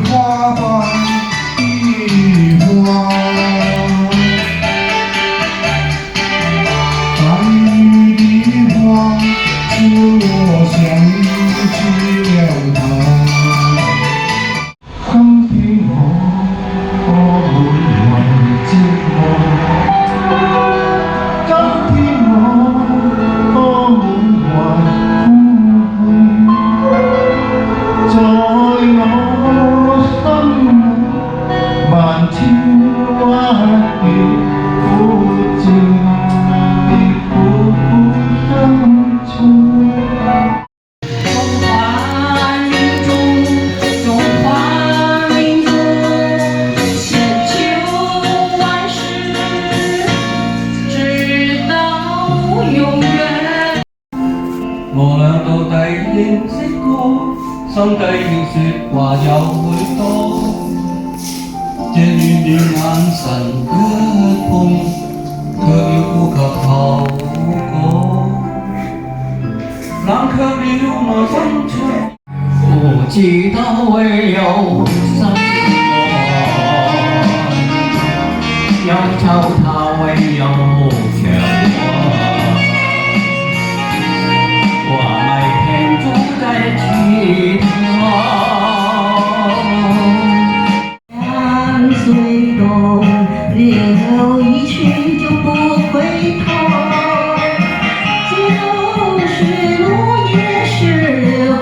花瓣的花，白玉的花，使我想起了他。今天我滿懷寂寞，今天我滿懷苦悔，在我心裏萬千鬱結，苦靜的苦相隨。我倆到底認識過，心底要說話有許多。這暖暖眼神一碰，卻要顧及後果，冷卻了內心窗。我知道會有失望，憂愁它會有強過。山虽动，流一去就不回头。就是路也是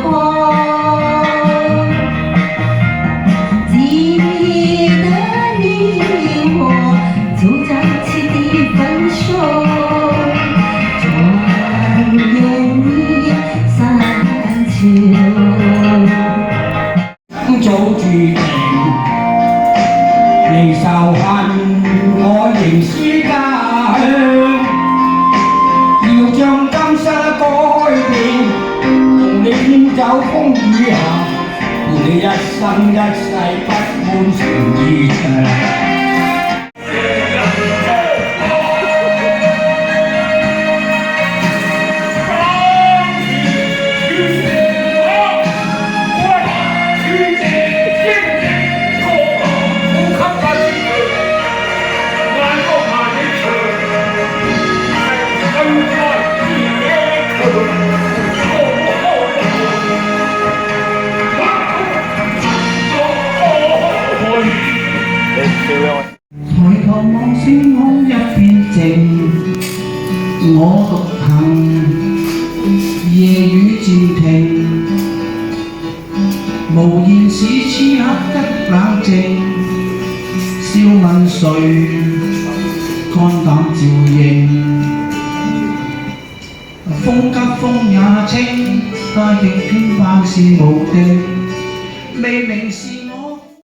花，记得你我走在一起的分手。转眼你三秋。早注定離愁恨，我仍是家鄉。要將今生改變，同你遠走風雨行，伴你一生一世不滿情意長。抬頭望星空一片靜，我獨行，夜雨漸停，無言是此刻的冷靜。笑問誰肝膽照應，風急風也清，但亦偏盼是無定，未明是。